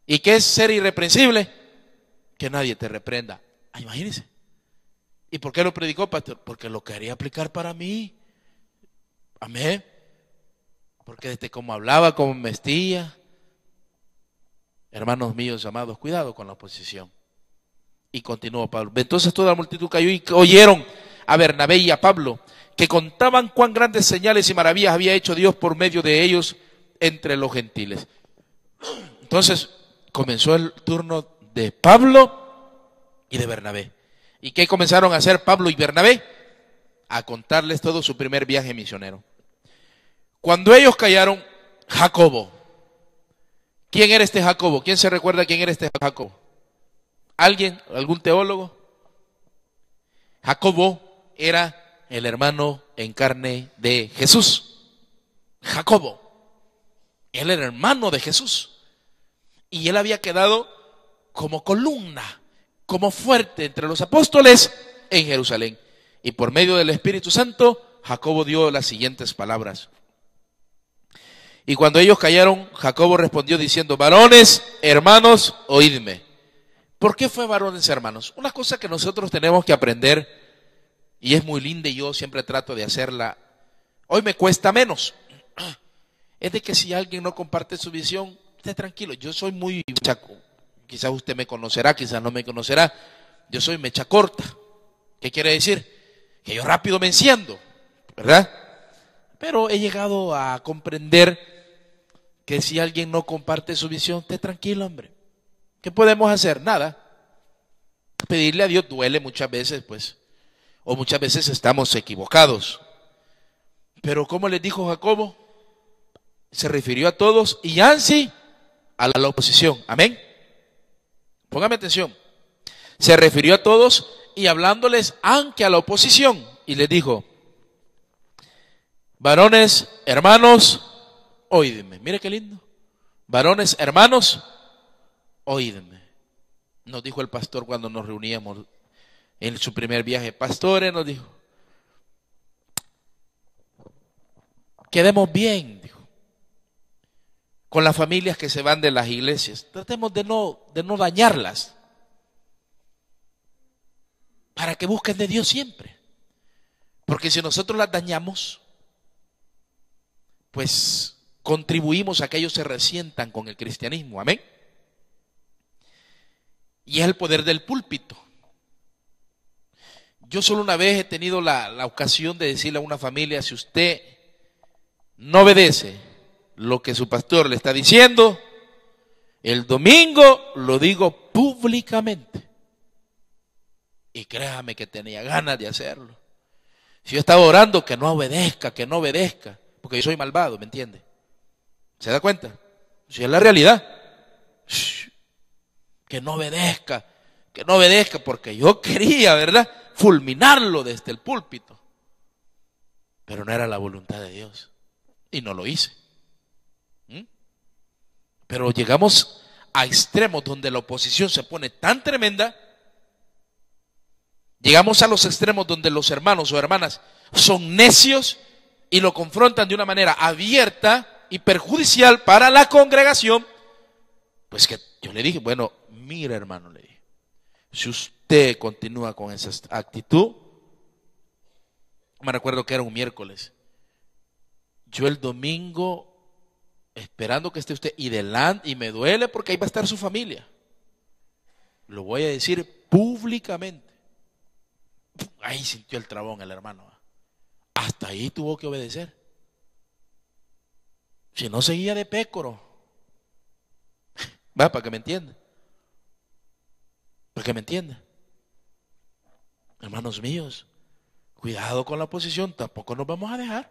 ¿Y qué es ser irreprensible? Que nadie te reprenda. Imagínense. ¿Y por qué lo predicó, pastor? Porque lo quería aplicar para mí. Amén. Porque desde cómo hablaba, cómo me vestía. Hermanos míos amados, cuidado con la oposición. Y continuó Pablo. Entonces toda la multitud cayó y oyeron a Bernabé y a Pablo, que contaban cuán grandes señales y maravillas había hecho Dios por medio de ellos entre los gentiles. Entonces comenzó el turno de Pablo y de Bernabé. ¿Y qué comenzaron a hacer Pablo y Bernabé? A contarles todo su primer viaje misionero. Cuando ellos callaron, Jacobo. ¿Quién era este Jacobo? ¿Quién se recuerda quién era este Jacobo? ¿Alguien? ¿Algún teólogo? Jacobo era el hermano en carne de Jesús. Jacobo. Él era hermano de Jesús. Y él había quedado como columna, como fuerte entre los apóstoles en Jerusalén. Y por medio del Espíritu Santo, Jacobo dio las siguientes palabras. Y cuando ellos callaron, Jacobo respondió diciendo: varones, hermanos, oídme. ¿Por qué fue varones, hermanos? Una cosa que nosotros tenemos que aprender, y es muy linda y yo siempre trato de hacerla. Hoy me cuesta menos. es de que si alguien no comparte su visión, esté tranquilo. Yo soy muy chaco, quizás usted me conocerá, quizás no me conocerá. Yo soy mecha corta. ¿Qué quiere decir? Que yo rápido me enciendo, ¿verdad? Pero he llegado a comprender que si alguien no comparte su visión, esté tranquilo, hombre. ¿Qué podemos hacer? Nada. Pedirle a Dios duele muchas veces, pues, o muchas veces estamos equivocados. Pero como les dijo Jacobo, se refirió a todos y así a la oposición. Amén. Póngame atención. Se refirió a todos y hablándoles aunque a la oposición. Y les dijo: varones, hermanos, oídme. Mire qué lindo. Varones, hermanos, oídme. Nos dijo el pastor cuando nos reuníamos en su primer viaje. Pastores, nos dijo, quedemos bien, dijo, con las familias que se van de las iglesias. Tratemos de no dañarlas, para que busquen de Dios siempre. Porque si nosotros las dañamos, pues contribuimos a que ellos se resientan con el cristianismo. Amén. Y es el poder del púlpito. Yo solo una vez he tenido la ocasión de decirle a una familia: si usted no obedece lo que su pastor le está diciendo, el domingo lo digo públicamente. Y créame que tenía ganas de hacerlo. Si yo estaba orando, que no obedezca, porque yo soy malvado, ¿me entiende? ¿Se da cuenta? Si es la realidad. Que no obedezca, porque yo quería, ¿verdad?, fulminarlo desde el púlpito. Pero no era la voluntad de Dios. Y no lo hice. Pero llegamos a extremos donde la oposición se pone tan tremenda. Llegamos a los extremos donde los hermanos o hermanas son necios y lo confrontan de una manera abierta y perjudicial para la congregación. Pues que yo le dije: bueno, mira, hermano, le dije, si usted continúa con esa actitud, me recuerdo que era un miércoles, yo el domingo, esperando que esté usted y me duele porque ahí va a estar su familia, lo voy a decir públicamente. Ahí sintió el trabón el hermano. Hasta ahí tuvo que obedecer. Si no, seguía de pécoro. Va, para que me entienda. Para que me entienda. Hermanos míos, cuidado con la oposición, tampoco nos vamos a dejar.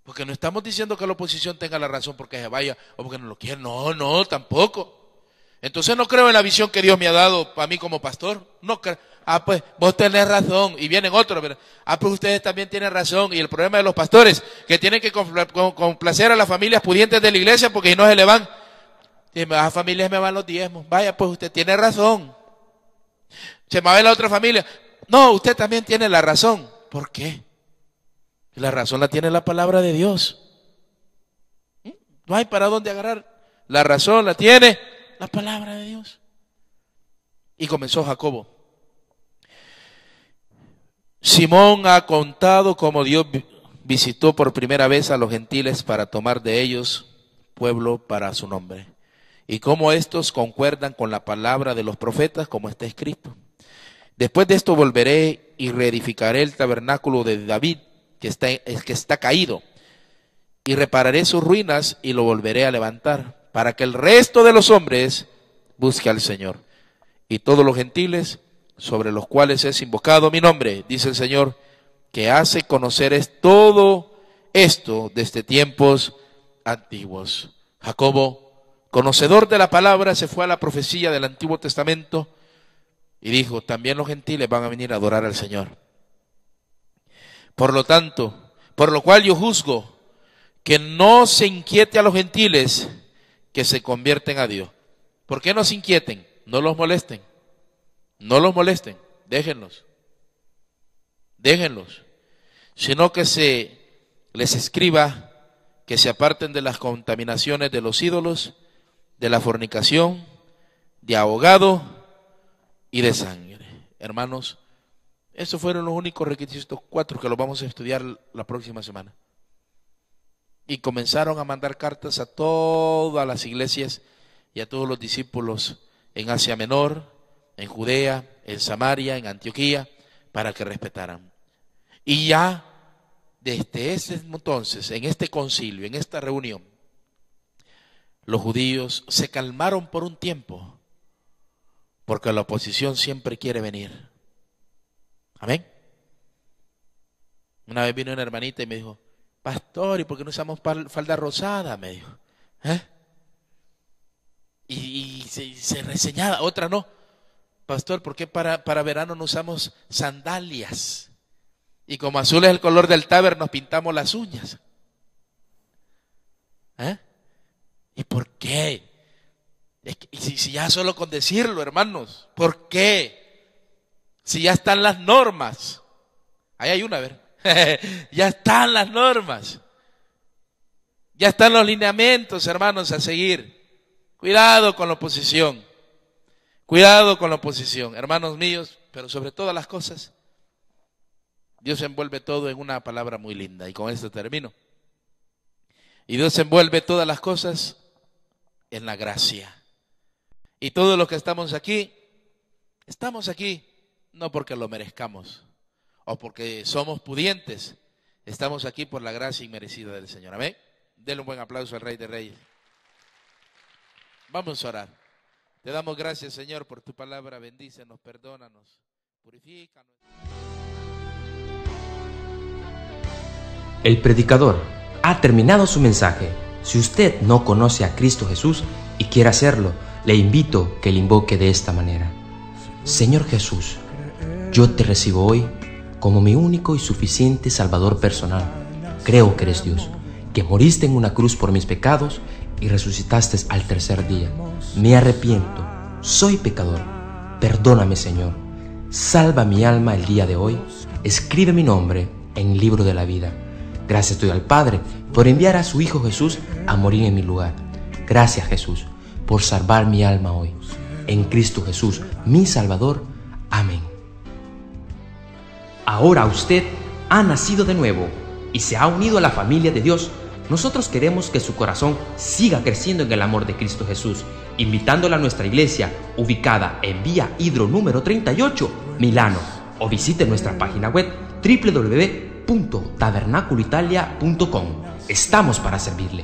Porque no estamos diciendo que la oposición tenga la razón porque se vaya o porque no lo quiere. No, tampoco. Entonces no creo en la visión que Dios me ha dado para mí como pastor. No creo. Pues vos tenés razón. Y vienen otros, pero pues ustedes también tienen razón. Y el problema de los pastores, que tienen que complacer a las familias pudientes de la iglesia, porque si no se le van, a familias me van los diezmos. Vaya, pues usted tiene razón. Se me va a la otra familia. No, usted también tiene la razón. ¿Por qué? La razón la tiene la palabra de Dios. No hay para dónde agarrar. La razón la tiene la palabra de Dios. Y comenzó Jacobo: Simón ha contado cómo Dios visitó por primera vez a los gentiles para tomar de ellos pueblo para su nombre, y cómo estos concuerdan con la palabra de los profetas, como está escrito: después de esto volveré y reedificaré el tabernáculo de David que está caído, y repararé sus ruinas y lo volveré a levantar, para que el resto de los hombres busque al Señor, y todos los gentiles sobre los cuales es invocado mi nombre, dice el Señor, que hace conocer todo esto desde tiempos antiguos. Jacobo, conocedor de la palabra, se fue a la profecía del Antiguo Testamento y dijo: también los gentiles van a venir a adorar al Señor. Por lo tanto, por lo cual yo juzgo que no se inquiete a los gentiles que se convierten a Dios. ¿Por qué no se inquieten? No los molesten. No los molesten, déjenlos, sino que se les escriba que se aparten de las contaminaciones de los ídolos, de la fornicación, de ahogado y de sangre. Hermanos, esos fueron los únicos requisitos, 4, que los vamos a estudiar la próxima semana. Y comenzaron a mandar cartas a todas las iglesias y a todos los discípulos en Asia Menor, en Judea, en Samaria, en Antioquía, para que respetaran. Y ya desde ese entonces, en este concilio, en esta reunión, los judíos se calmaron por un tiempo, porque la oposición siempre quiere venir. Amén. Una vez vino una hermanita y me dijo: pastor, ¿y por qué no usamos falda rosada? Me dijo. Y se reseñaba. Otra: no, pastor, ¿por qué para verano no usamos sandalias? Y como azul es el color del Taber, nos pintamos las uñas. ¿Y por qué? Es que, si ya solo con decirlo, hermanos, ¿por qué? Si ya están las normas. Ahí hay una, a ver. Ya están las normas. Ya están los lineamientos, hermanos, a seguir. Cuidado con la oposición. Cuidado con la oposición, hermanos míos, pero sobre todas las cosas, Dios envuelve todo en una palabra muy linda, y con esto termino. Y Dios envuelve todas las cosas en la gracia. Y todos los que estamos aquí no porque lo merezcamos o porque somos pudientes, estamos aquí por la gracia inmerecida del Señor. Amén. Denle un buen aplauso al Rey de Reyes. Vamos a orar. Te damos gracias, Señor, por tu palabra. Bendícenos, perdónanos, purifícanos. El predicador ha terminado su mensaje. Si usted no conoce a Cristo Jesús y quiere hacerlo, le invito que le invoque de esta manera: Señor Jesús, yo te recibo hoy como mi único y suficiente Salvador personal. Creo que eres Dios, que moriste en una cruz por mis pecados y resucitaste al tercer día. Me arrepiento, soy pecador. Perdóname, Señor. Salva mi alma el día de hoy. Escribe mi nombre en el libro de la vida. Gracias doy al Padre por enviar a su Hijo Jesús a morir en mi lugar. Gracias, Jesús, por salvar mi alma hoy. En Cristo Jesús, mi Salvador. Amén. Ahora usted ha nacido de nuevo y se ha unido a la familia de Dios. Nosotros queremos que su corazón siga creciendo en el amor de Cristo Jesús, invitándola a nuestra iglesia ubicada en Vía Hidro número 38, Milano, o visite nuestra página web www.tabernaculoitalia.com. Estamos para servirle.